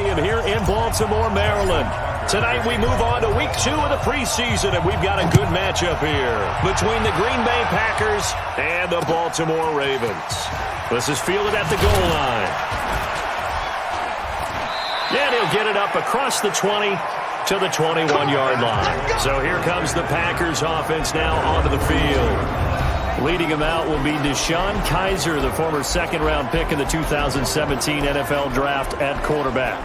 Stadium here in Baltimore, Maryland. Tonight we move on to week 2 of the preseason, and we've got a good matchup here between the Green Bay Packers and the Baltimore Ravens. This is fielded at the goal line. And he'll get it up across the 20 to the 21-yard line. So here comes the Packers offense now onto the field. Leading him out will be DeShone Kizer, the former second-round pick in the 2017 NFL Draft at quarterback.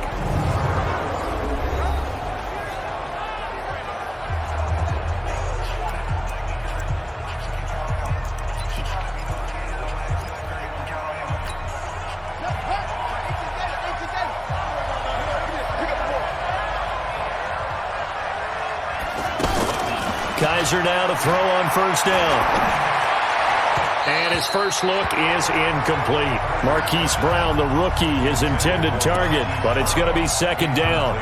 Kizer now to throw on first down. And his first look is incomplete. Marquise Brown, the rookie, his intended target, but it's going to be second down.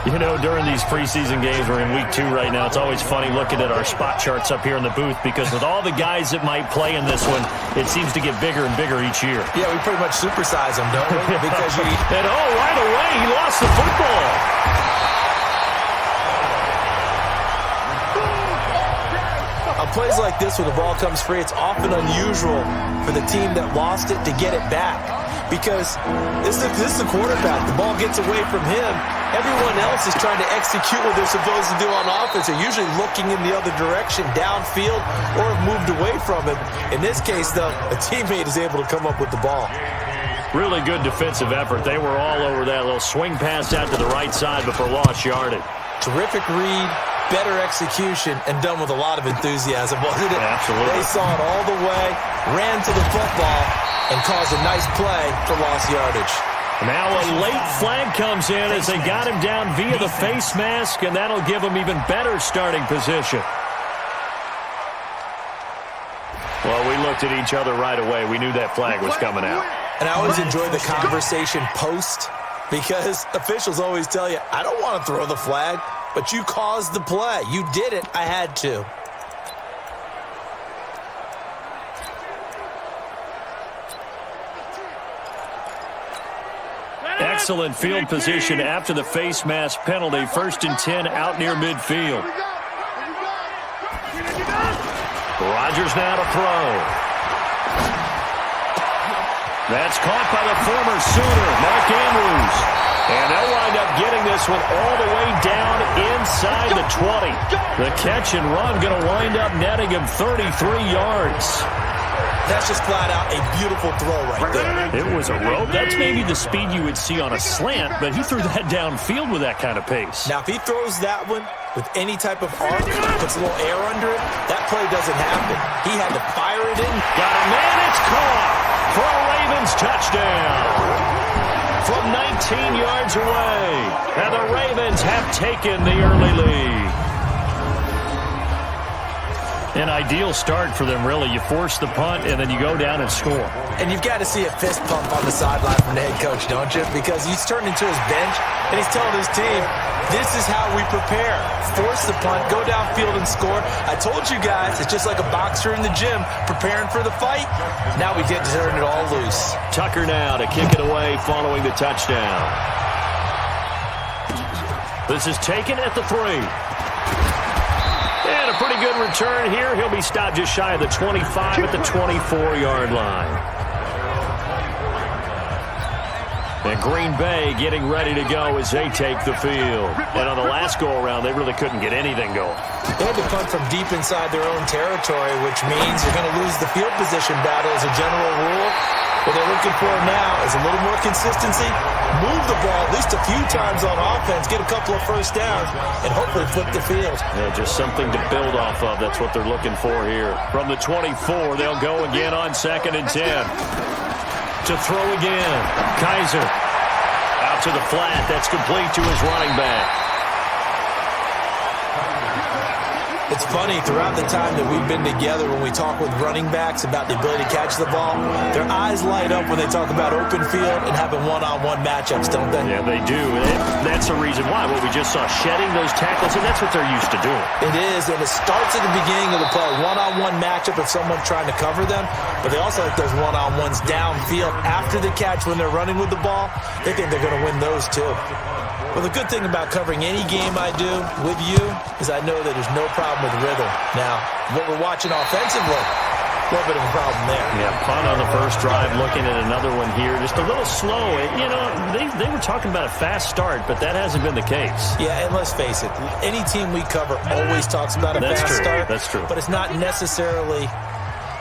You know, during these preseason games, we're in week 2 right now, it's always funny looking at our spot charts up here in the booth because with all the guys that might play in this one, it seems to get bigger and bigger each year. Yeah, we pretty much supersize them, don't we? Because and right away, he lost the football. On plays like this where the ball comes free, it's often unusual for the team that lost it to get it back because this is the quarterback. The ball gets away from him. Everyone else is trying to execute what they're supposed to do on offense. They're usually looking in the other direction, downfield, or have moved away from him. In this case, though, a teammate is able to come up with the ball. Really good defensive effort. They were all over that little swing pass out to the right side, but for lost yardage. Terrific read. Better execution, and done with a lot of enthusiasm, wasn't it? Absolutely. They saw it all the way, ran to the football, and caused a nice play for lost yardage. Now a late flag comes in as they got him down via the face mask, and that'll give him even better starting position. Well, we looked at each other right away. We knew that flag was coming out. And I always enjoy the conversation post because officials always tell you, I don't want to throw the flag. But you caused the play. You did it. I had to. Excellent field position after the face mask penalty. 1st and 10 out near midfield. Rodgers now to throw. That's caught by the former Sooner, Mark Andrews. And they'll wind up getting this one all the way down inside the 20. The catch and run going to wind up netting him 33 yards. That's just flat out a beautiful throw right there. It was a rope. That's maybe the speed you would see on a slant, but he threw that downfield with that kind of pace. Now, if he throws that one with any type of arc, puts a little air under it, that play doesn't happen. He had to fire it in. Got a man. It's caught for a Ravens touchdown. From 19 yards away, and the Ravens have taken the early lead. An ideal start for them, really. You force the punt, and then you go down and score. And you've got to see a fist pump on the sideline from the head coach, don't you? Because he's turned into his bench, and he's telling his team, this is how we prepare. Force the punt, go downfield and score. I told you guys, it's just like a boxer in the gym preparing for the fight. Now we get to turn it all loose. Tucker now to kick it away following the touchdown. This is taken at the 3. And a pretty good return here. He'll be stopped just shy of the 25 at the 24-yard line. And Green Bay getting ready to go as they take the field. And on the last go-around, they really couldn't get anything going. They had to punt from deep inside their own territory, which means you're going to lose the field position battle as a general rule. What they're looking for now is a little more consistency, move the ball at least a few times on offense, get a couple of first downs, and hopefully flip the field. Yeah, just something to build off of. That's what they're looking for here. From the 24, they'll go again on 2nd and 10. To throw again. Kizer out to the flat. That's complete to his running back. It's funny, throughout the time that we've been together, when we talk with running backs about the ability to catch the ball, their eyes light up when they talk about open field and having one-on-one matchups, don't they? Yeah, they do. That's the reason why. What we just saw, shedding those tackles, and that's what they're used to doing. It is, and it starts at the beginning of the play. One-on-one matchup if someone's trying to cover them, but they also like those one-on-ones downfield after the catch when they're running with the ball. They think they're going to win those too. Well, the good thing about covering any game I do with you is I know that there's no problem with rhythm. Now, what we're watching offensively, a little bit of a problem there. Yeah, punt on the first drive, looking at another one here. Just a little slow. You know, they were talking about a fast start, but that hasn't been the case. Yeah, and let's face it, any team we cover always talks about a fast start. That's true. But it's not necessarily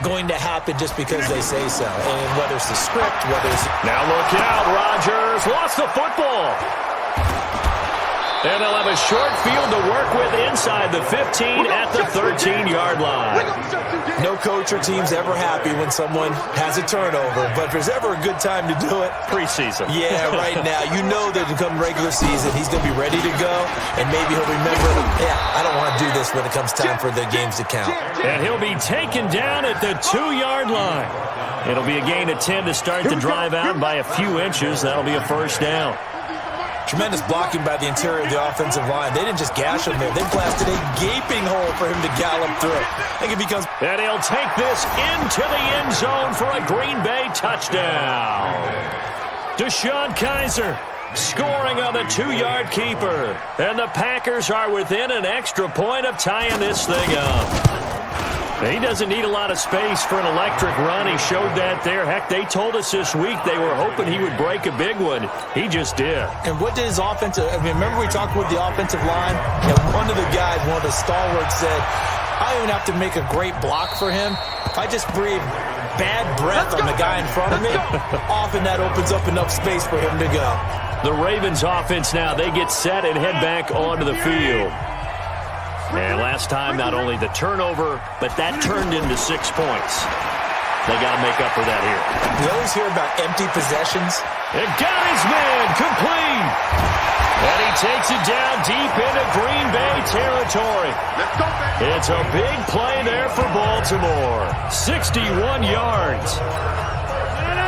going to happen just because they say so. And whether it's the script, whether it's... Now look out, Rodgers lost the football. And they'll have a short field to work with inside the 15 at the 13-yard line. No coach or team's ever happy when someone has a turnover, but if there's ever a good time to do it... Preseason. Yeah, right now. You know that come regular season, he's going to be ready to go, and maybe he'll remember, yeah, I don't want to do this when it comes time for the games to count. And he'll be taken down at the 2-yard line. It'll be a gain of 10 to start the drive out by a few inches. That'll be a first down. Tremendous blocking by the interior of the offensive line. They didn't just gash him there. They blasted a gaping hole for him to gallop through. I think it becomes... And he'll take this into the end zone for a Green Bay touchdown. Deshaun Kaiser scoring on the 2-yard keeper. And the Packers are within an extra point of tying this thing up. He doesn't need a lot of space for an electric run. He showed that there. Heck, they told us this week they were hoping he would break a big one. He just did. And what did his offensive... I mean, remember we talked with the offensive line? And one of the guys, one of the stalwarts said, I don't even have to make a great block for him. If I just breathe bad breath on the guy in front of me, often that opens up enough space for him to go. The Ravens offense now, they get set and head back onto the field. And last time, not only the turnover, but that turned into 6 points. They got to make up for that here. You always hear about empty possessions. It got his man complete. And he takes it down deep into Green Bay territory. It's a big play there for Baltimore. 61 yards.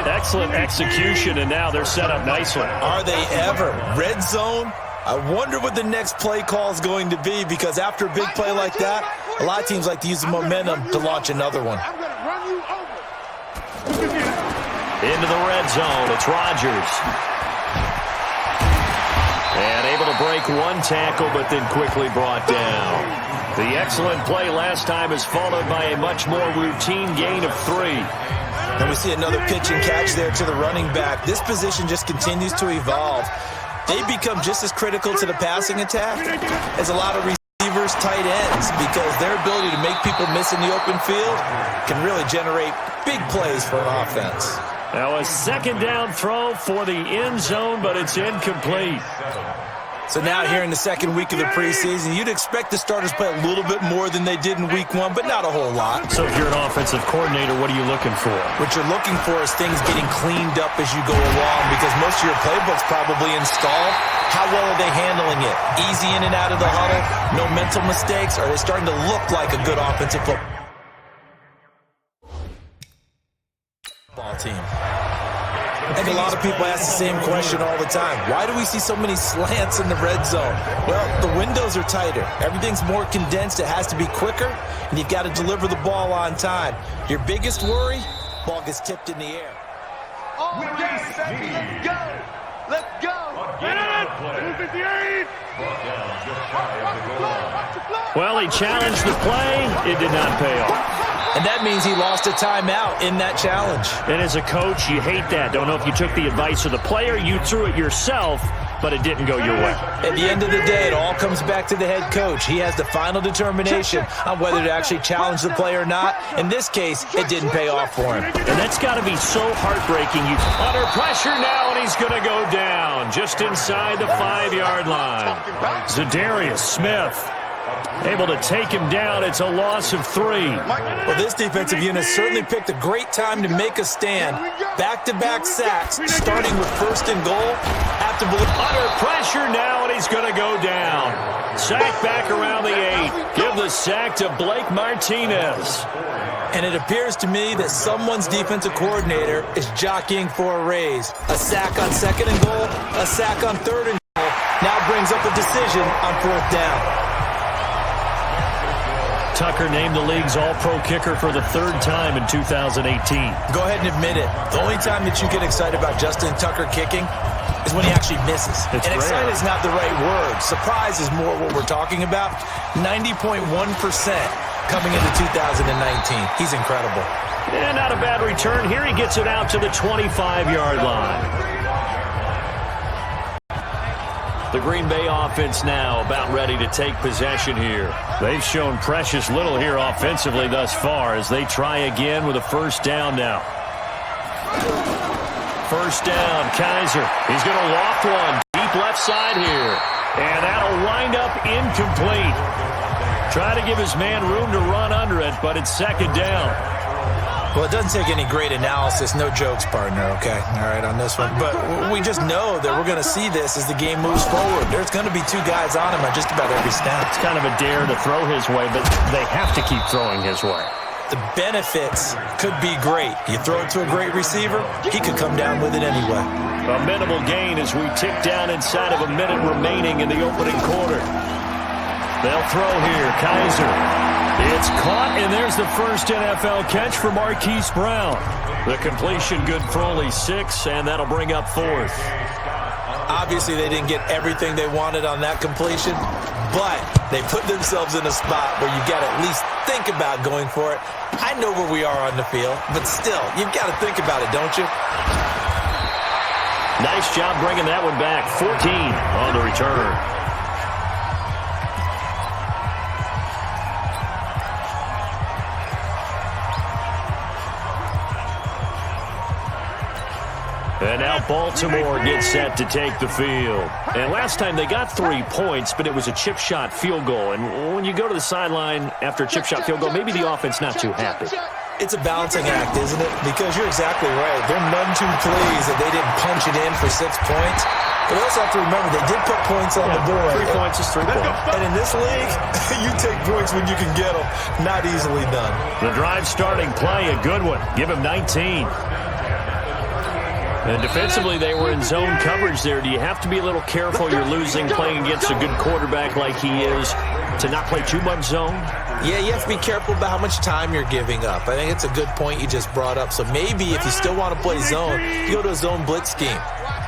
Excellent execution, and now they're set up nicely. Are they ever? Red zone? I wonder what the next play call is going to be, because after a big play like that, a lot of teams like to use the momentum to launch another one. Into the red zone, it's Rodgers. And able to break one tackle, but then quickly brought down. The excellent play last time is followed by a much more routine gain of 3. And we see another pitch and catch there to the running back. This position just continues to evolve. They become just as critical to the passing attack as a lot of receivers, tight ends, because their ability to make people miss in the open field can really generate big plays for an offense. Now a second down throw for the end zone, but it's incomplete. So now here in the second week of the preseason, you'd expect the starters to play a little bit more than they did in week 1, but not a whole lot. So if you're an offensive coordinator, what are you looking for? What you're looking for is things getting cleaned up as you go along, because most of your playbook's probably installed. How well are they handling it? Easy in and out of the huddle? No mental mistakes? Are they starting to look like a good offensive football team? I think a lot of people ask the same question all the time. Why do we see so many slants in the red zone? Well, the windows are tighter. Everything's more condensed. It has to be quicker, and you've got to deliver the ball on time. Your biggest worry, ball gets tipped in the air. Let's go! Let's go! Well, he challenged the play. It did not pay off. And that means he lost a timeout in that challenge. And as a coach, you hate that. Don't know if you took the advice of the player, you threw it yourself, but it didn't go your way. At the end of the day, it all comes back to the head coach. He has the final determination on whether to actually challenge the play or not. In this case, it didn't pay off for him. And that's got to be so heartbreaking. Under pressure now, and he's going to go down just inside the 5-yard line. Zadarius Smith able to take him down. It's a loss of 3. Well, this defensive unit certainly picked a great time to make a stand. Back-to-back sacks, starting with 1st and goal. have to believe. Under pressure now, and he's going to go down. Sack back around the 8. Give the sack to Blake Martinez. And it appears to me that someone's defensive coordinator is jockeying for a raise. A sack on 2nd and goal, a sack on 3rd and goal. Now brings up a decision on 4th down. Tucker named the league's all-pro kicker for the 3rd time in 2018. Go ahead and admit it. The only time that you get excited about Justin Tucker kicking is when he actually misses. And excited is not the right word. Surprise is more what we're talking about. 90.1% coming into 2019. He's incredible. And not a bad return. Here he gets it out to the 25-yard line. The Green Bay offense now about ready to take possession here. They've shown precious little here offensively thus far as they try again with a 1st down now. 1st down, Kaiser. He's going to loft one deep left side here. And that'll wind up incomplete. Try to give his man room to run under it, but it's 2nd down. Well, it doesn't take any great analysis. No jokes, partner, okay? All right, on this one. But we just know that we're going to see this as the game moves forward. There's going to be 2 guys on him at just about every snap. It's kind of a dare to throw his way, but they have to keep throwing his way. The benefits could be great. You throw it to a great receiver, he could come down with it anyway. A minimal gain as we tick down inside of a minute remaining in the opening quarter. They'll throw here. Kaiser. It's caught, and there's the first NFL catch for Marquise Brown. The completion good for only 6, and that'll bring up 4th. Obviously, they didn't get everything they wanted on that completion, but they put themselves in a spot where you've got to at least think about going for it. I know where we are on the field, but still, you've got to think about it, don't you? Nice job bringing that one back. 14 on the return. And now Baltimore gets set to take the field. And last time they got 3 points, but it was a chip shot field goal. And when you go to the sideline after a chip shot field goal, maybe the offense not too happy. It's a balancing act, isn't it? Because you're exactly right. They're none too pleased that they didn't punch it in for 6 points. But we also have to remember they did put points on the board. 3 points is 3 points. And in this league, you take points when you can get them. Not easily done. The drive starting play, a good one. Give him 19. And defensively, they were in zone coverage there. Do you have to be a little careful? You're losing playing against a good quarterback like he is to not play too much zone? Yeah, you have to be careful about how much time you're giving up. I think it's a good point you just brought up. So maybe if you still want to play zone, you go to a zone blitz scheme.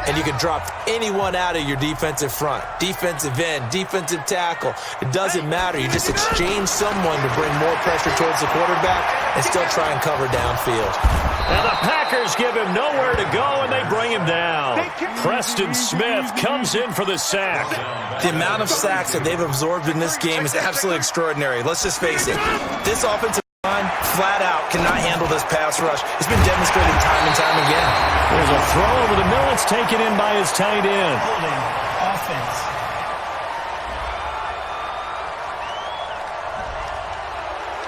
And you can drop anyone out of your defensive front. Defensive end, defensive tackle. It doesn't matter. You just exchange someone to bring more pressure towards the quarterback and still try and cover downfield. And the Packers give him nowhere to go, and they bring him down. Preston Smith comes in for the sack. The amount of sacks that they've absorbed in this game is absolutely extraordinary. Let's just face it. This offensive line, flat out, cannot handle this pass rush. It's been demonstrated time and time again. There's a throw over the middle. It's taken in by his tight end. Holding offense.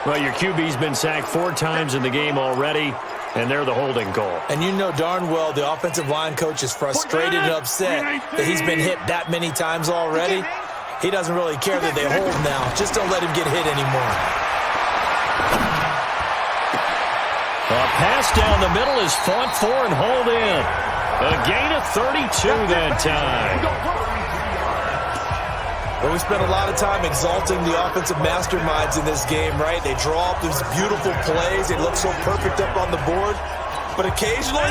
Well, your QB's been sacked 4 times in the game already, and they're the holding goal. And you know darn well the offensive line coach is frustrated and upset that he's been hit that many times already. He doesn't really care that they hold now. Just don't let him get hit anymore. A pass down the middle is fought for and hauled in. A gain of 32 that time. Well, we spent a lot of time exalting the offensive masterminds in this game, right? They draw up these beautiful plays. They look so perfect up on the board. But occasionally,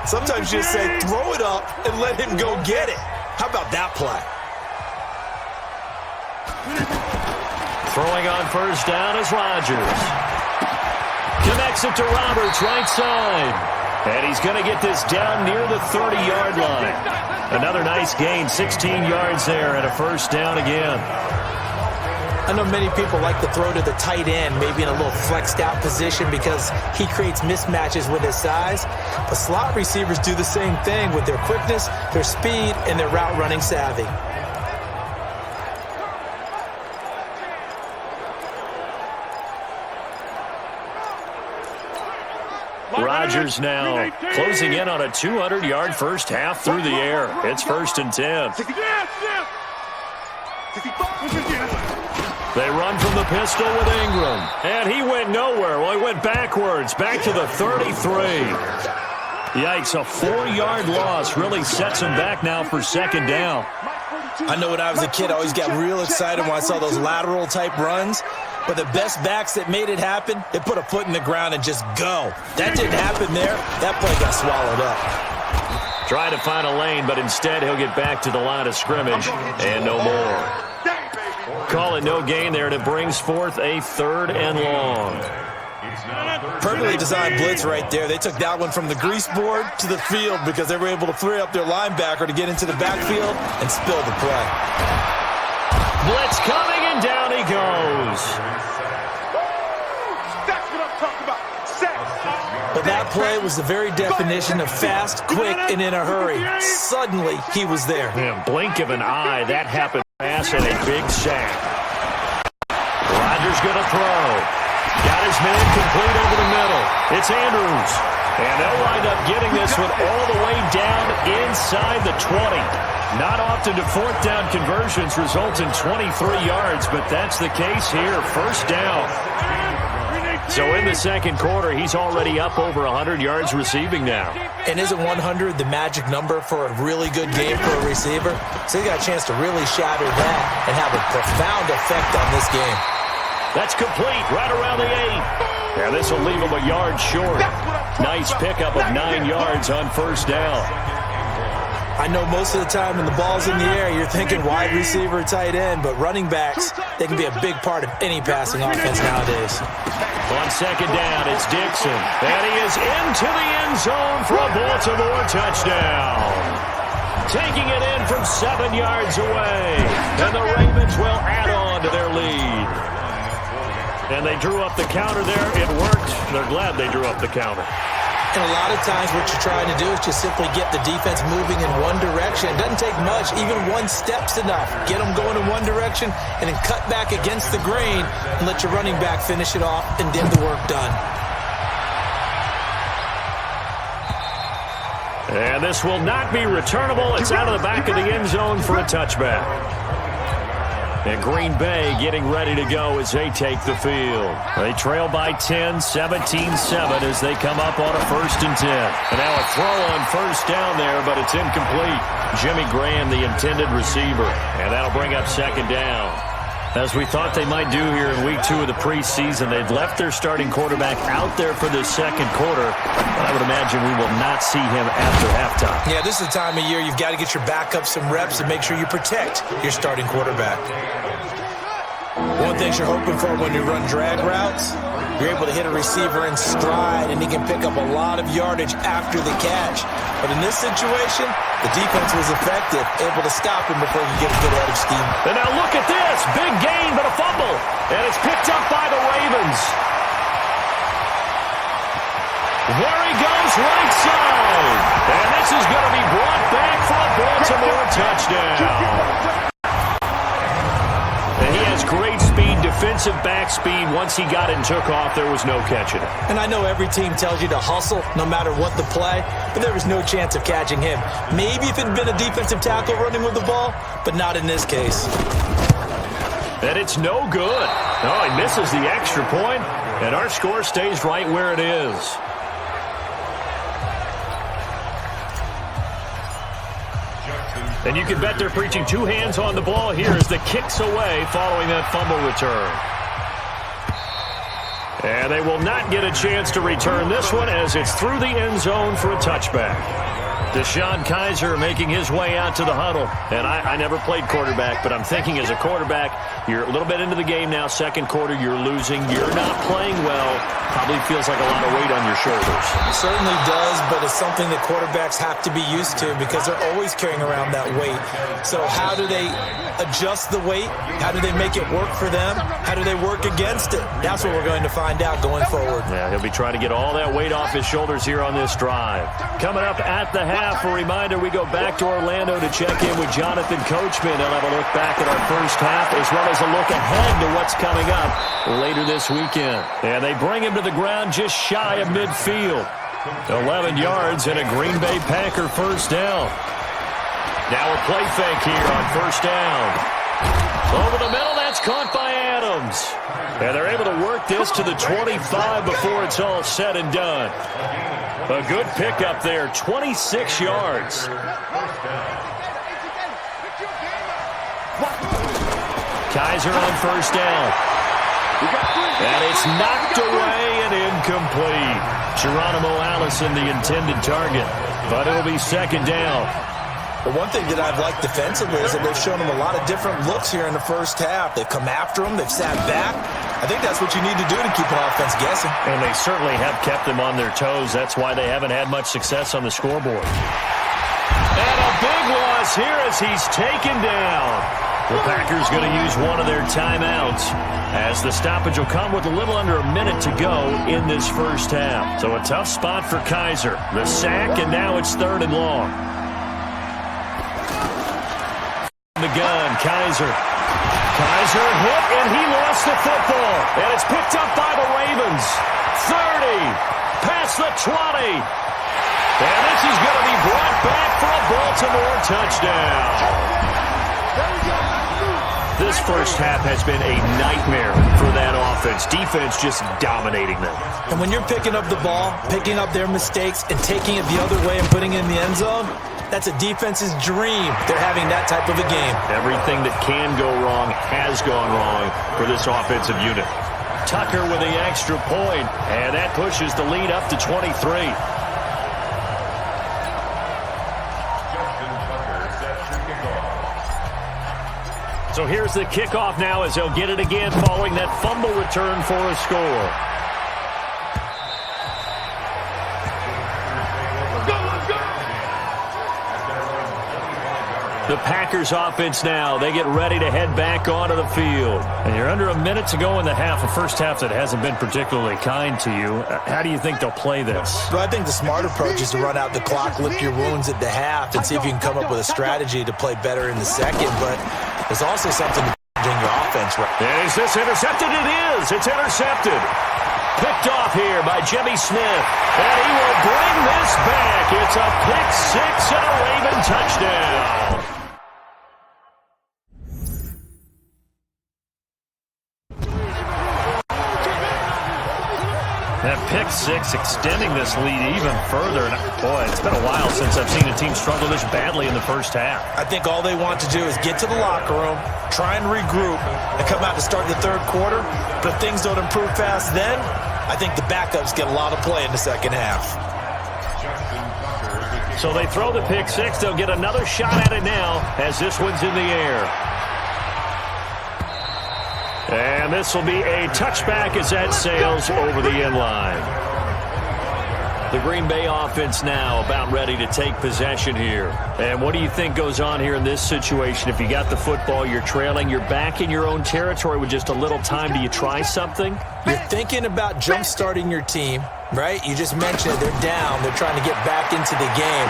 sometimes you just say, throw it up and let him go get it. How about that play? Throwing on first down is Rodgers. Connects it to Roberts, right side. And he's going to get this down near the 30-yard line. Another nice gain, 16 yards there, and a first down again. I know many people like to throw to the tight end, maybe in a little flexed out position because he creates mismatches with his size. But slot receivers do the same thing with their quickness, their speed, and their route running savvy. Rodgers now closing in on a 200-yard first half through the air. It's 1st and 10. They run from the pistol with Ingram. And he went nowhere. Well, he went backwards, back to the 33. Yikes, a 4-yard loss really sets him back now for 2nd down. I know when I was a kid, I always got real excited when I saw those lateral-type runs. But the best backs that made it happen, they put a foot in the ground and just go. That didn't happen there. That play got swallowed up. Trying to find a lane, but instead he'll get back to the line of scrimmage and no more. Call it no gain there, and it brings forth a 3rd and long. Perfectly designed blitz right there. They took that one from the grease board to the field because they were able to free up their linebacker to get into the backfield and spill the play. Blitz coming, and down he goes. That's what I'm talking about. But that play was the very definition of fast, quick, and in a hurry. Suddenly, he was there. Man, blink of an eye, that happened fast, and a big sack. Rodgers going to throw. Got his man complete over the middle. It's Andrews. And they'll wind up getting this one all the way down inside the 20. Not often do 4th down conversions result in 23 yards, but that's the case here. 1st down. So in the 2nd quarter, he's already up over 100 yards receiving now. And isn't 100 the magic number for a really good game for a receiver? So he got a chance to really shatter that and have a profound effect on this game. That's complete right around the 8. Yeah, this will leave him a yard short. Nice pickup of 9 yards on 1st down. I know most of the time when the ball's in the air, you're thinking wide receiver, tight end, but running backs, they can be a big part of any passing offense nowadays. On 2nd down, it's Dixon. And he is into the end zone for a Baltimore touchdown. Taking it in from 7 yards away. And the Ravens will add on to their lead. And they drew up the counter there. It worked. They're glad they drew up the counter. And a lot of times what you're trying to do is just simply get the defense moving in one direction. It doesn't take much. Even one step's enough. Get them going in one direction and then cut back against the grain and let your running back finish it off and get the work done. And this will not be returnable. It's out of the back of the end zone for a touchback. And Green Bay getting ready to go as they take the field. They trail by 10, 17-7 as they come up on a 1st and 10. And now a throw on 1st down there, but it's incomplete. Jimmy Graham, the intended receiver. And that'll bring up 2nd down. As we thought they might do here in week 2 of the preseason, they've left their starting quarterback out there for this 2nd quarter. But I would imagine we will not see him after halftime. Yeah, this is the time of year you've got to get your backup some reps and make sure you protect your starting quarterback. One thing you're hoping for when you run drag routes, you're able to hit a receiver in stride and he can pick up a lot of yardage after the catch. But in this situation, the defense was effective, able to stop him before he could get a good head of steam. And now look at this. Big gain, but a fumble. And it's picked up by the Ravens. There he goes, right side. And this is going to be brought back for a Baltimore touchdown. And he has great speed, defensive back speed. Once he got it and took off, there was no catching it. And I know every team tells you to hustle no matter what the play, but there was no chance of catching him. Maybe if it had been a defensive tackle running with the ball, but not in this case. And it's no good. Oh, he misses the extra point, and our score stays right where it is. And you can bet they're preaching 2 hands on the ball here as the kick's away following that fumble return. And they will not get a chance to return this one as it's through the end zone for a touchback. Deshaun Kaiser making his way out to the huddle. And I never played quarterback, but I'm thinking as a quarterback, you're a little bit into the game now, 2nd quarter, you're losing, you're not playing well. Probably feels like a lot of weight on your shoulders. It certainly does, but it's something that quarterbacks have to be used to because they're always carrying around that weight. So how do they adjust the weight? How do they make it work for them? How do they work against it? That's what we're going to find out going forward. Yeah, he'll be trying to get all that weight off his shoulders here on this drive. Coming up at the half. half. A reminder, we go back to Orlando to check in with Jonathan Coachman. He'll have a look back at our first half as well as a look ahead to what's coming up later this weekend. And they bring him to the ground just shy of midfield. 11 yards and a Green Bay Packer first down. Now a play fake here on first down. Over the middle, that's caught by Adams. And they're able to work this to the 25 before it's all said and done. A good pickup there, 26 yards. Kaiser on first down. And it's knocked away and incomplete. Geronimo Allison, the intended target. But it'll be second down. But one thing that I've liked defensively is that they've shown him a lot of different looks here in the first half. They've come after him. They've sat back. I think that's what you need to do to keep an offense guessing. And they certainly have kept them on their toes. That's why they haven't had much success on the scoreboard. And a big loss here as he's taken down. The Packers going to use one of their timeouts as the stoppage will come with a little under a minute to go in this first half. So a tough spot for Kaiser. The sack, and now it's 3rd and long. The gun, Kaiser hit, and he lost the football. And it's picked up by the Ravens. 30, past the 20. And this is going to be brought back for a Baltimore touchdown. This first half has been a nightmare for that offense. Defense just dominating them. And when you're picking up the ball, picking up their mistakes, and taking it the other way and putting it in the end zone, that's a defense's dream. They're having that type of a game. Everything that can go wrong has gone wrong for this offensive unit. Tucker with the extra point, and that pushes the lead up to 23. So here's the kickoff now as they'll get it again following that fumble return for a score. The Packers offense now, they get ready to head back onto the field. And you're under a minute to go in the half, a first half that hasn't been particularly kind to you. How do you think they'll play this? Well, I think the smart approach is to run out the clock, lick your wounds at the half, and see if you can come up with a strategy to play better in the second. But there's also something to in your offense. Right? And is this intercepted? It is. It's intercepted. Picked off here by Jimmy Smith. And he will bring this back. It's a pick six and a Raven touchdown. That pick six extending this lead even further. And boy, it's been a while since I've seen a team struggle this badly in the first half. I think all they want to do is get to the locker room, try and regroup, and come out to start the third quarter. But if things don't improve fast then, I think the backups get a lot of play in the second half. So they throw the pick six. They'll get another shot at it now as this one's in the air. And this will be a touchback as that sails over the end line. The Green Bay offense now about ready to take possession here. And what do you think goes on here in this situation? If you got the football, you're trailing, you're back in your own territory with just a little time. Do you try something? You're thinking about jump-starting your team, right? You just mentioned it. They're down. They're trying to get back into the game.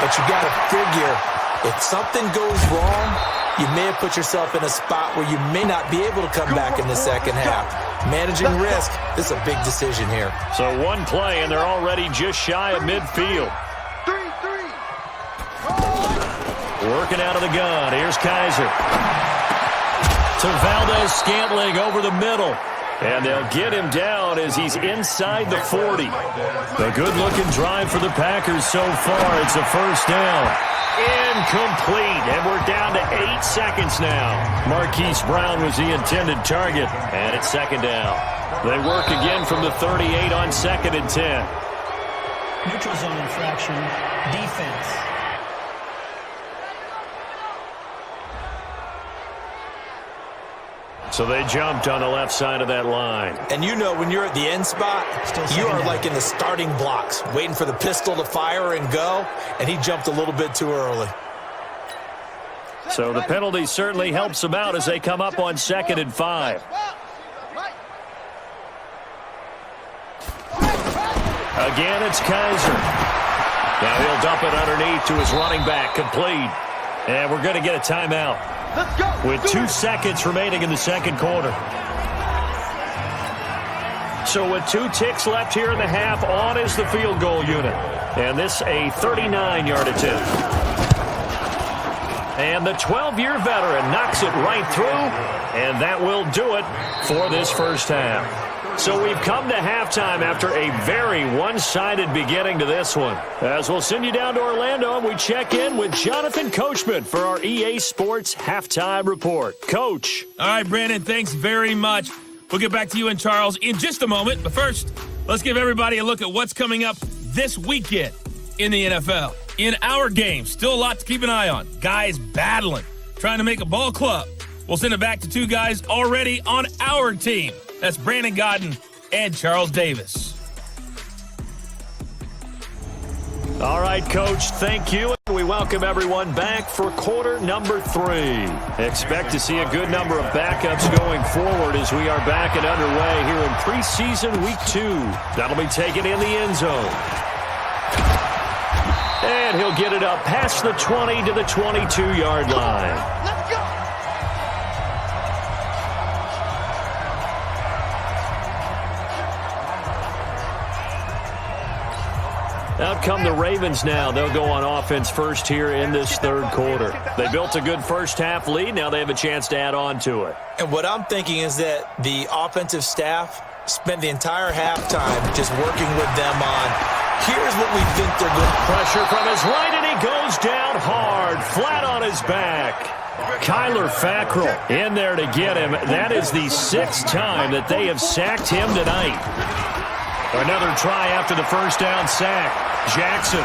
But you got to figure if something goes wrong, you may have put yourself in a spot where you may not be able to come back in the second half. Managing risk, this is a big decision here. So one play, and they're already just shy of midfield. Working out of the gun. Here's Kaiser. To Valdez-Scantling over the middle. And they'll get him down as he's inside the 40. A good-looking drive for the Packers so far. It's a first down. Incomplete, and we're down to 8 seconds now. Marquise Brown was the intended target, and it's second down. They work again from the 38 on 2nd and 10. Neutral zone infraction, defense. So they jumped on the left side of that line. And you know when you're at the end spot, you are like in the starting blocks, waiting for the pistol to fire and go, and he jumped a little bit too early. So the penalty certainly helps them out as they come up on 2nd and 5. Again, it's Kaiser. Now he'll dump it underneath to his running back, complete. And we're going to get a timeout. Let's go. With 2 seconds remaining in the second quarter. So with 2 ticks left here in the half, on is the field goal unit. And this a 39-yard attempt. And the 12-year veteran knocks it right through, and that will do it for this first half. So we've come to halftime after a very one-sided beginning to this one. As we'll send you down to Orlando, and we check in with Jonathan Coachman for our EA Sports Halftime Report. Coach. All right, Brandon, thanks very much. We'll get back to you and Charles in just a moment. But first, let's give everybody a look at what's coming up this weekend in the NFL. In our game, still a lot to keep an eye on. Guys battling, trying to make a ball club. We'll send it back to 2 guys already on our team. That's Brandon Godden and Charles Davis. All right, Coach, thank you. We welcome everyone back for quarter number 3. Expect to see a good number of backups going forward as we are back and underway here in preseason week 2. That'll be taken in the end zone. And he'll get it up past the 20 to the 22-yard line. Let's go. Out come the Ravens now. They'll go on offense first here in this third quarter. They built a good first half lead. Now they have a chance to add on to it. And what I'm thinking is that the offensive staff spent the entire halftime just working with them on, here's what we think they're going to. Pressure from his right, and he goes down hard, flat on his back. Kyler Fackrell in there to get him. That is the 6th time that they have sacked him tonight. Another try after the first down sack. Jackson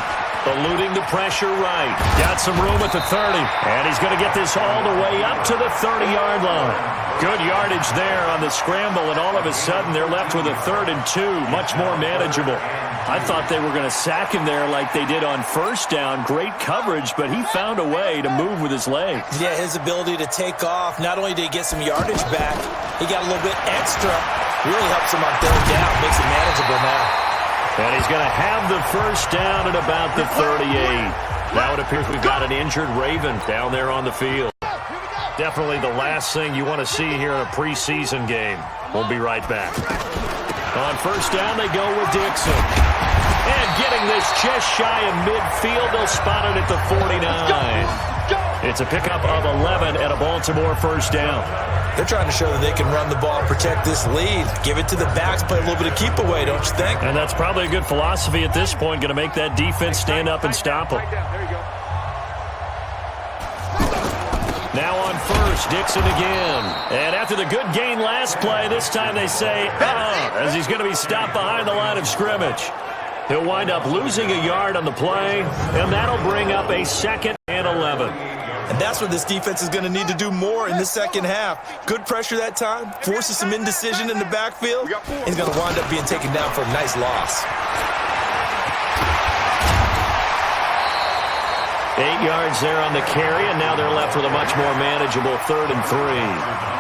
eluding the pressure right. Got some room at the 30. And he's going to get this all the way up to the 30-yard line. Good yardage there on the scramble, and all of a sudden they're left with a 3rd and 2. Much more manageable. I thought they were going to sack him there like they did on first down. Great coverage, but he found a way to move with his legs. Yeah, his ability to take off. Not only did he get some yardage back, he got a little bit extra. Really helps him on 3rd down. Makes it manageable now. And he's going to have the first down at about the 38. Now it appears we've got an injured Raven down there on the field. Definitely the last thing you want to see here in a preseason game. We'll be right back. On first down, they go with Dixon. And getting this just shy of midfield, they'll spot it at the 49. It's a pickup of 11 at a Baltimore first down. They're trying to show that they can run the ball, protect this lead. Give it to the backs, play a little bit of keep away, don't you think? And that's probably a good philosophy at this point, going to make that defense stand up and stop them. Now on first, Dixon again. And after the good gain last play, this time they say, as he's going to be stopped behind the line of scrimmage. He'll wind up losing a yard on the play, and that'll bring up a 2nd and 11. And that's what this defense is going to need to do more in the second half. Good pressure that time, forces some indecision in the backfield. He's going to wind up being taken down for a nice loss. 8 yards there on the carry, and now they're left with a much more manageable 3rd and 3.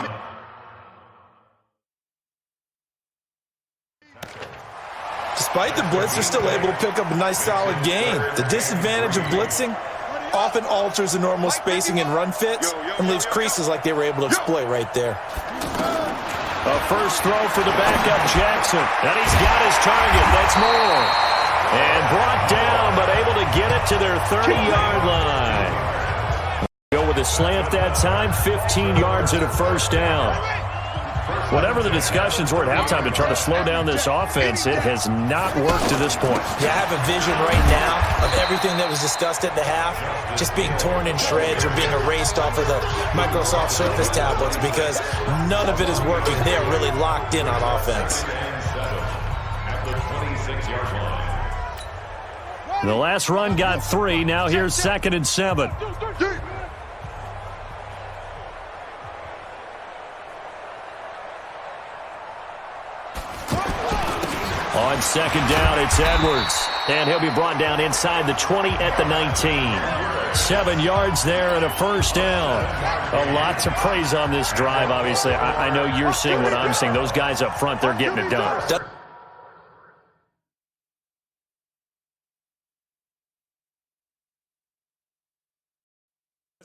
Despite the blitz, they're still able to pick up a nice solid gain. The disadvantage of blitzing often alters the normal spacing and run fits and leaves creases like they were able to exploit right there. A first throw for the backup Jackson. And he's got his target. That's Moore. And brought down, but able to get it to their 30-yard line. Go with a slant that time, 15 yards at a first down. Whatever the discussions were at halftime to try to slow down this offense, it has not worked to this point. Yeah, I have a vision right now of everything that was discussed at the half just being torn in shreds or being erased off of the Microsoft Surface tablets because none of it is working. They are really locked in on offense. The last run got 3. Now here's 2nd and 7. On 2nd down, it's Edwards. And he'll be brought down inside the 20 at the 19. 7 yards there and a first down. A lot to praise on this drive, obviously. I know you're seeing what I'm seeing. Those guys up front, they're getting it done.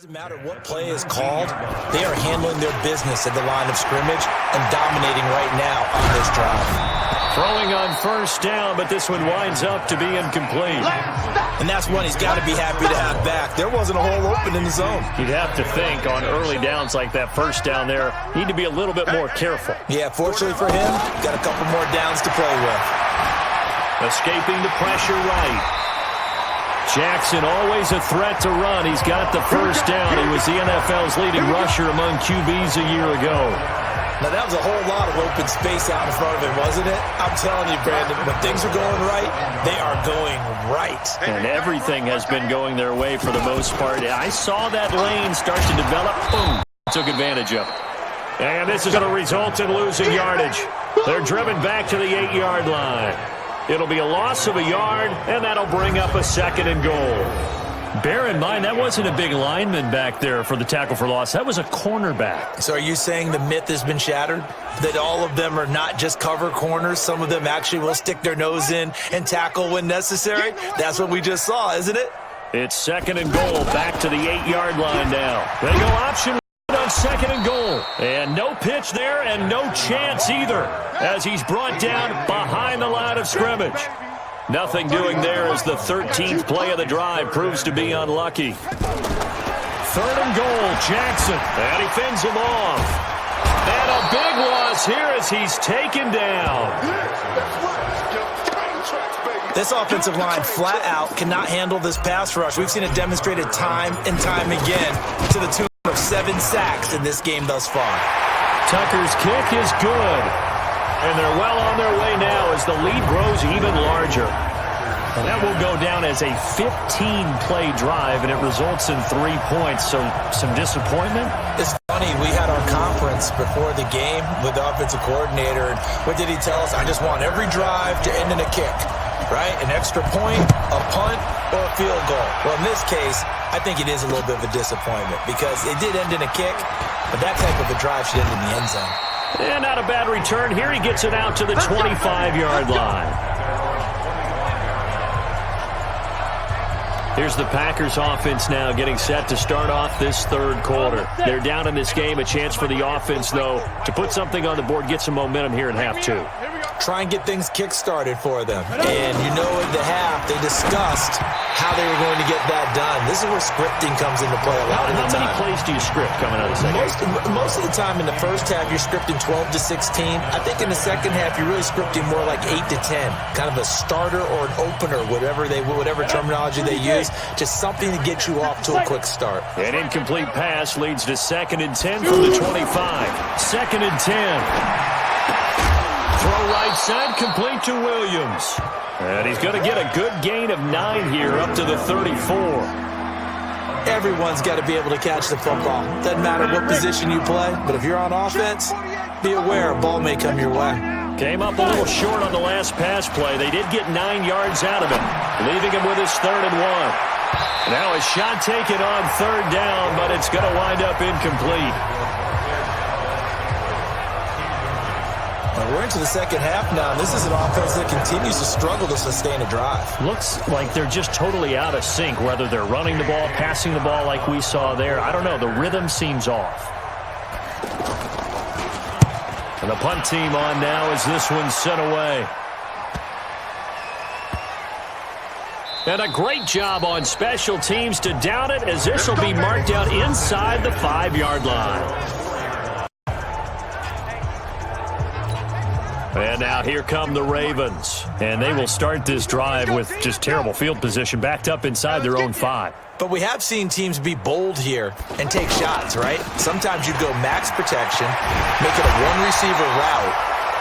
Doesn't matter what play is called, they are handling their business at the line of scrimmage and dominating right now on this drive. Throwing on first down, but this one winds up to be incomplete. And that's one he's got to be happy to have back. There wasn't a hole open in the zone. You'd have to think on early downs like that first down there, need to be a little bit more careful. Yeah, fortunately for him, got a couple more downs to play with. Escaping the pressure right. Jackson always a threat to run. He's got the first down. He was the NFL's leading rusher among QBs a year ago. Now, that was a whole lot of open space out in front of him, wasn't it? I'm telling you, Brandon, when things are going right, they are going right. And everything has been going their way for the most part. I saw that lane start to develop. Boom. Took advantage of it. And this is going to result in losing yardage. They're driven back to the 8-yard line. It'll be a loss of a yard, and that'll bring up a 2nd and goal. Bear in mind, that wasn't a big lineman back there for the tackle for loss. That was a cornerback. So are you saying the myth has been shattered? That all of them are not just cover corners? Some of them actually will stick their nose in and tackle when necessary? That's what we just saw, isn't it? It's 2nd and goal, back to the 8-yard line now. They go option on 2nd and goal. And no pitch there and no chance either as he's brought down behind the line of scrimmage. Nothing doing there as the 13th play of the drive proves to be unlucky. 3rd and goal, Jackson. And he fends him off. And a big loss here as he's taken down. This offensive line flat out cannot handle this pass rush. We've seen it demonstrated time and time again to the tune of 7 sacks in this game thus far. Tucker's kick is good. And they're well on their way now as the lead grows even larger. And that will go down as a 15-play drive, and it results in 3 points. So some disappointment. It's funny. We had our conference before the game with the offensive coordinator. And what did he tell us? I just want every drive to end in a kick, right? An extra point, a punt, or a field goal. Well, in this case, I think it is a little bit of a disappointment because it did end in a kick, but that type of a drive should end in the end zone. And not a bad return here. He gets it out to the 25-yard line. Here's the Packers offense now getting set to start off this 3rd quarter. They're down in this game. A chance for the offense, though, to put something on the board, get some momentum here in half 2. Try and get things kick-started for them. And you know at the half, they discussed how they were going to get that done. This is where scripting comes into play a lot of the time. How many plays do you script coming out of the second? Most of the time in the first half, you're scripting 12 to 16. I think in the second half, you're really scripting more like 8 to 10. Kind of a starter or an opener, whatever terminology they use. Just something to get you off to a quick start. An incomplete pass leads to 2nd and 10 from the 25. 2nd and 10. Throw right side, complete to Williams. And he's going to get a good gain of 9 here up to the 34. Everyone's got to be able to catch the football. Doesn't matter what position you play, but if you're on offense, be aware a ball may come your way. Came up a little short on the last pass play. They did get 9 yards out of it, leaving him with his 3rd and 1. Now a shot taken on 3rd down, but it's going to wind up incomplete. We're into the second half now. This is an offense that continues to struggle to sustain a drive. Looks like they're just totally out of sync, whether they're running the ball, passing the ball like we saw there. I don't know. The rhythm seems off. And the punt team on now as this one's sent away. And a great job on special teams to down it as this will be marked out inside the 5-yard line. And now here come the Ravens. And they will start this drive with just terrible field position backed up inside their own 5. But we have seen teams be bold here and take shots, right? Sometimes you go max protection, make it a one-receiver route,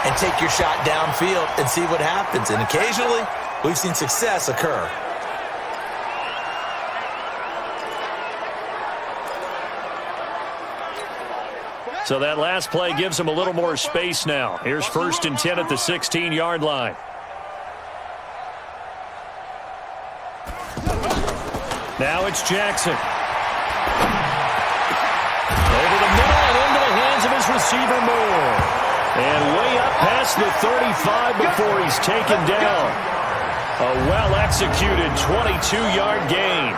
and take your shot downfield and see what happens. And occasionally, we've seen success occur. So that last play gives them a little more space now. Here's 1st and 10 at the 16-yard line. Now it's Jackson. Over the middle and into the hands of his receiver Moore. And way up past the 35 before he's taken down. A well-executed 22-yard gain.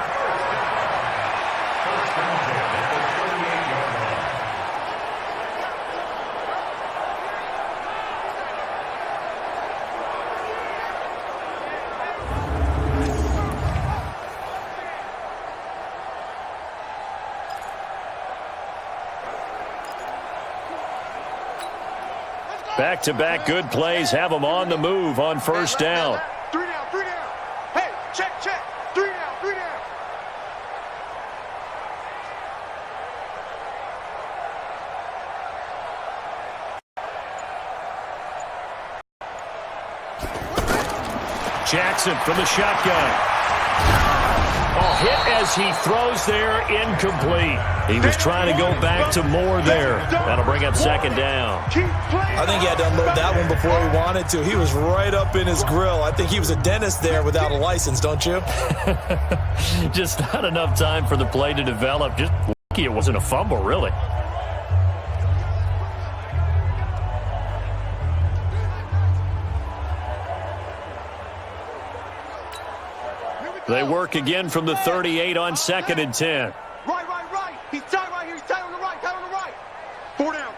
Back-to-back good plays have them on the move on first down. 3 down, 3 down. Hey, check. 3 down, 3 down. Jackson from the shotgun. Hit as he throws there, incomplete. He was trying to go back to more there. That'll bring up second down. I think he had to unload that one before he wanted to. He was right up in his grill. I think he was a dentist there without a license, don't you? Just not enough time for the play to develop. Just lucky it wasn't a fumble, really. They work again from the 38 on 2nd and 10. Right. He's tight right here. He's tight on the right. 4 down.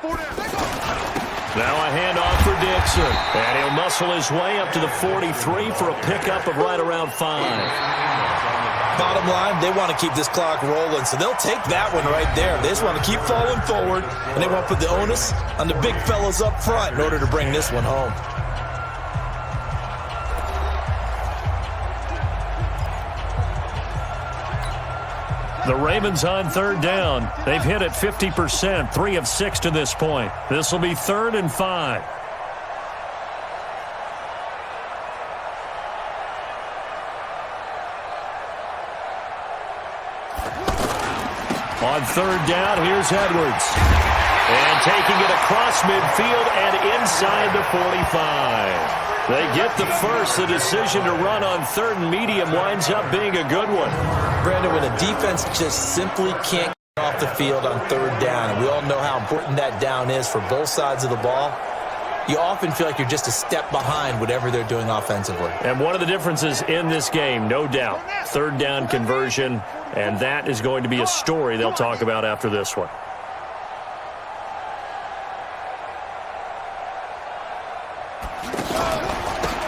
Now a handoff for Dixon. And he'll muscle his way up to the 43 for a pickup of right around 5. Bottom line, they want to keep this clock rolling, so they'll take that one right there. They just want to keep falling forward, and they want to put the onus on the big fellas up front in order to bring this one home. The Ravens on 3rd down. They've hit it 50%, 3 of 6 to this point. This will be 3rd and 5. On 3rd down, here's Edwards. And taking it across midfield and inside the 45. They get the first. The decision to run on 3rd and medium winds up being a good one. Brandon, when a defense just simply can't get off the field on 3rd down, and we all know how important that down is for both sides of the ball, you often feel like you're just a step behind whatever they're doing offensively. And one of the differences in this game, no doubt, 3rd down conversion, and that is going to be a story they'll talk about after this one.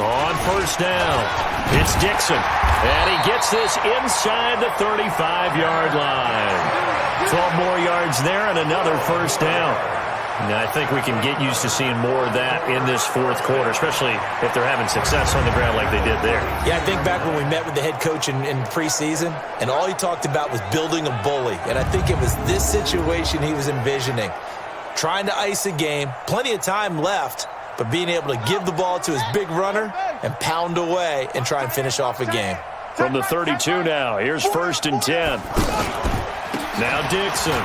On 1st down, it's Dixon, and he gets this inside the 35-yard line. 12 more yards there and another 1st down. And I think we can get used to seeing more of that in this 4th quarter, especially if they're having success on the ground like they did there. Yeah, I think back when we met with the head coach in preseason, and all he talked about was building a bully. And I think it was this situation he was envisioning. Trying to ice a game, plenty of time left, but being able to give the ball to his big runner and pound away and try and finish off a game. From the 32 now, here's 1st and 10. Now Dixon.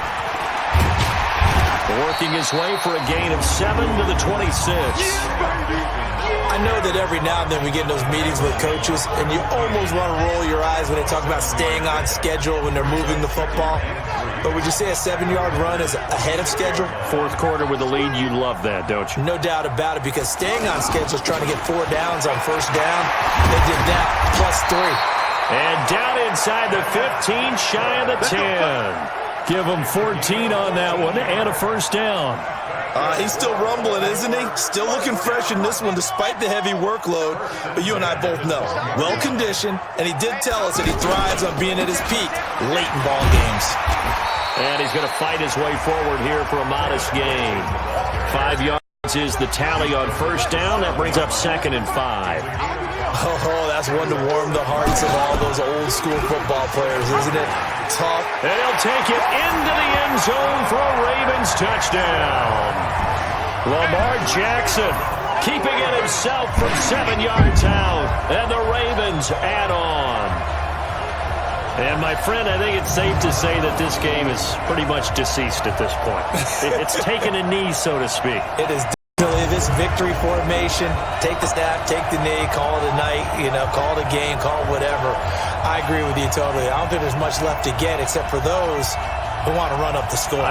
Working his way for a gain of 7 to the 26. I know that every now and then we get in those meetings with coaches, and you almost want to roll your eyes when they talk about staying on schedule when they're moving the football. But would you say a 7-yard run is ahead of schedule? 4th quarter with a lead, you love that, don't you? No doubt about it, because staying on schedule is trying to get 4 downs on 1st down. They did that, plus 3. And down inside the 15, shy of the 10. Give him 14 on that one and a 1st down. He's still rumbling, isn't he? Still looking fresh in this one despite the heavy workload. But you and I both know, well-conditioned, and he did tell us that he thrives on being at his peak late in ball games. And he's going to fight his way forward here for a modest gain. 5 yards is the tally on 1st down. That brings up 2nd and 5. Oh, that's one to warm the hearts of all those old-school football players, isn't it? Tough. And he'll take it into the end zone for a Ravens touchdown. Lamar Jackson keeping it himself from 7 yards out. And the Ravens add on. And, my friend, I think it's safe to say that this game is pretty much deceased at this point. It's taken a knee, so to speak. It is definitely this victory formation. Take the snap, take the knee, call it a night, call it a game, call it whatever. I agree with you totally. I don't think there's much left to get except for those who want to run up the score.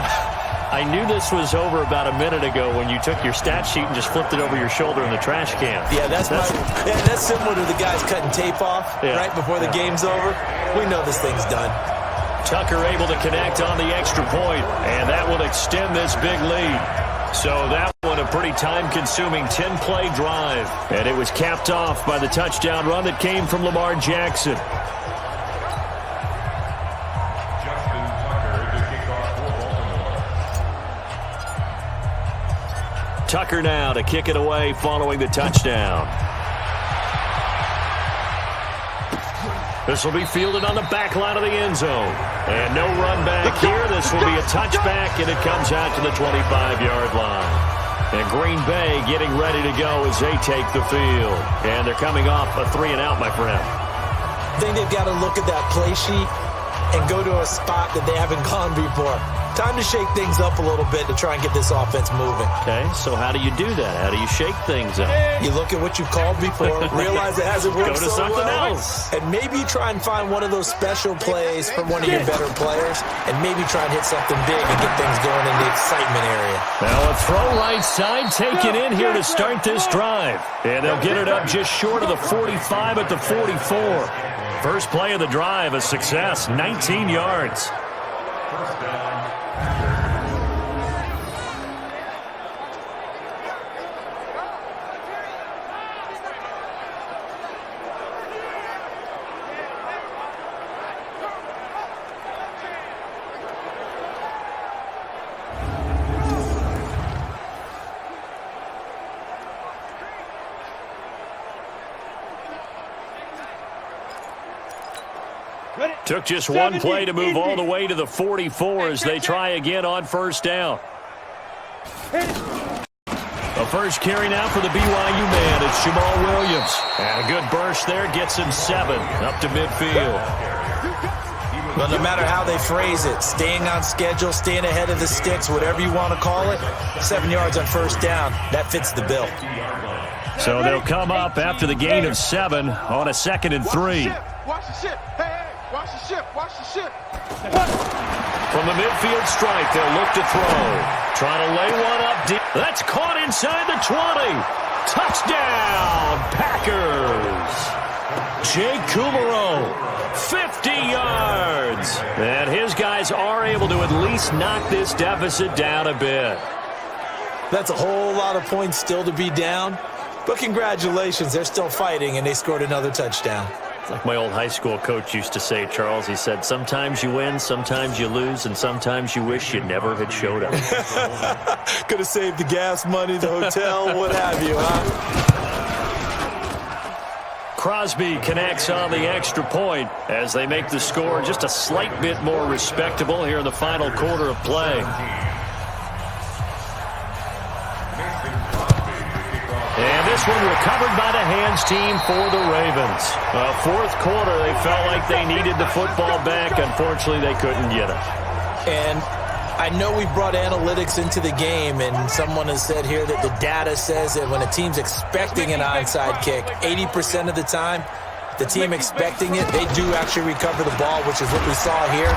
I knew this was over about a minute ago when you took your stat sheet and just flipped it over your shoulder in the trash can. Yeah, that's similar to the guys cutting tape off right before the game's over. We know this thing's done. Tucker able to connect on the extra point, and that will extend this big lead. So that one a pretty time-consuming 10-play drive. And it was capped off by the touchdown run that came from Lamar Jackson. Tucker now to kick it away following the touchdown. This will be fielded on the back line of the end zone. And no run back here. This will be a touchback, and it comes out to the 25-yard line. And Green Bay getting ready to go as they take the field. And they're coming off a 3-and-out, my friend. I think they've got to look at that play sheet and go to a spot that they haven't gone before. Time to shake things up a little bit to try and get this offense moving. Okay, so how do you do that? How do you shake things up? You look at what you called before, realize it hasn't worked Go to so something well, else. and maybe try and find one of those special plays from one of your better players, and maybe try and hit something big and get things going in the excitement area. Now a throw right side taken in here to start this drive. And they'll get it up just short of the 45 at the 44. First play of the drive, a success, 19 yards. Took just one play to move all the way to the 44 as they try again on first down. The first carry now for the BYU man. It's Jamal Williams. And a good burst there gets him 7 up to midfield. But no matter how they phrase it, staying on schedule, staying ahead of the sticks, whatever you want to call it, 7 yards on first down, that fits the bill. So they'll come up after the gain of 7 on a 2nd and 3. Watch the ship. Hey, watch the ship. Watch the ship. From the midfield stripe, they'll look to throw. Trying to lay one up deep. That's caught inside the 20. Touchdown, Packers. Jake Kumaro, 50 yards. And his guys are able to at least knock this deficit down a bit. That's a whole lot of points still to be down. But congratulations, they're still fighting, and they scored another touchdown. It's like my old high school coach used to say, Charles. He said, sometimes you win, sometimes you lose, and sometimes you wish you never had showed up. Could have saved the gas money, the hotel, what have you, huh? Crosby connects on the extra point as they make the score just a slight bit more respectable here in the final quarter of play. And this one recovered by the hands team for the Ravens. Fourth quarter, they felt like they needed the football back. Unfortunately, they couldn't get it. And I know we brought analytics into the game, and someone has said here that the data says that when a team's expecting an onside kick, 80% of the time, the team expecting it, they do actually recover the ball, which is what we saw here.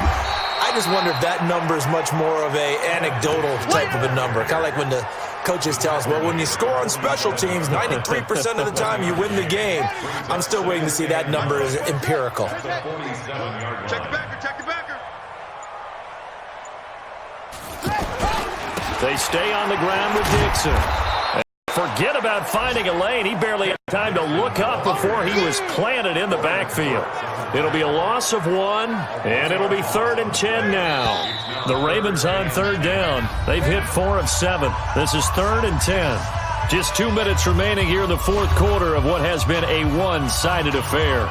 I just wonder if that number is much more of a anecdotal type of a number. Kind of like when the coaches tell us, well, when you score on special teams, 93% of the time you win the game. I'm still waiting to see that number is empirical. Check the backer. Check the backer. They stay on the ground with Dixon. Forget about finding a lane. He barely had time to look up before he was planted in the backfield. It'll be a loss of 1, and it'll be 3rd and 10 now. The Ravens on 3rd down. They've hit 4 of 7. This is 3rd and 10. Just 2 minutes remaining here in the fourth quarter of what has been a one-sided affair.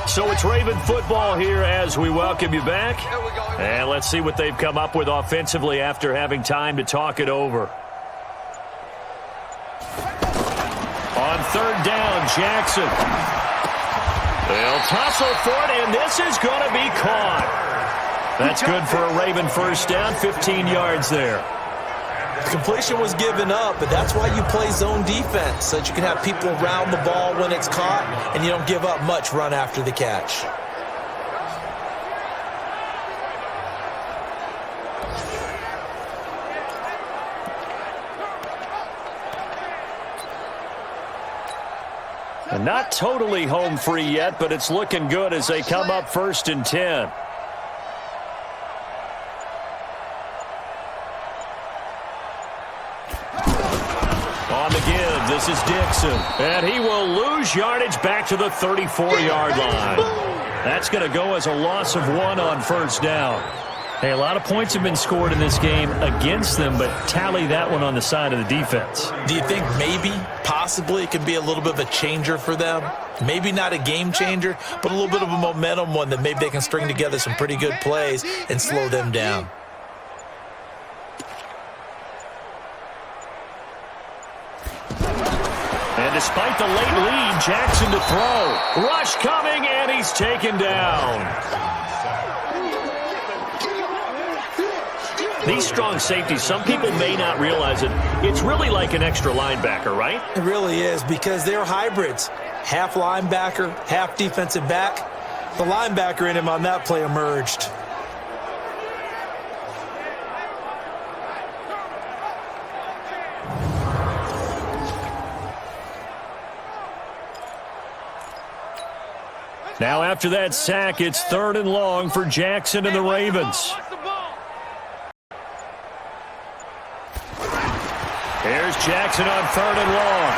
So it's Raven football here as we welcome you back. And let's see what they've come up with offensively after having time to talk it over. On 3rd down, Jackson. They'll tussle for it, and this is going to be caught. That's good for a Raven first down, 15 yards there. Completion was given up, but that's why you play zone defense, so that you can have people around the ball when it's caught, and you don't give up much run after the catch. And not totally home free yet, but it's looking good as they come up 1st and 10. On the give, this is Dixon. And he will lose yardage back to the 34-yard line. That's going to go as a loss of 1 on first down. Hey, a lot of points have been scored in this game against them, but tally that one on the side of the defense. Do you think maybe, possibly, it could be a little bit of a changer for them? Maybe not a game changer, but a little bit of a momentum one that maybe they can string together some pretty good plays and slow them down. And despite the late lead, Jackson to throw. Rush coming, and he's taken down. These strong safeties, some people may not realize it. It's really like an extra linebacker, right? It really is, because they're hybrids. Half linebacker, half defensive back. The linebacker in him on that play emerged. Now after that sack, it's 3rd and long for Jackson and the Ravens. Here's Jackson on 3rd and long.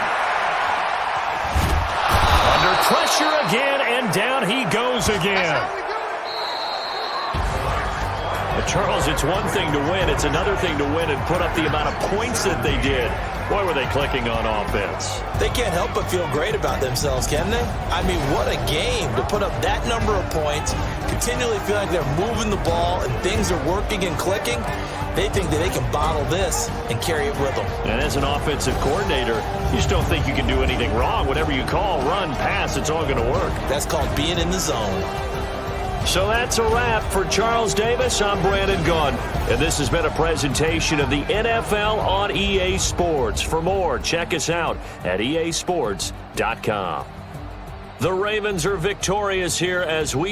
Under pressure again, and down he goes again. But Charles, it's one thing to win. It's another thing to win and put up the amount of points that they did. Boy, were they clicking on offense. They can't help but feel great about themselves, can they? I mean, what a game to put up that number of points, continually feel like they're moving the ball and things are working and clicking. They think that they can bottle this and carry it with them. And as an offensive coordinator, you just don't think you can do anything wrong. Whatever you call, run, pass, it's all going to work. That's called being in the zone. So that's a wrap for Charles Davis. I'm Brandon Gunn, and this has been a presentation of the NFL on EA Sports. For more, check us out at easports.com. The Ravens are victorious here as we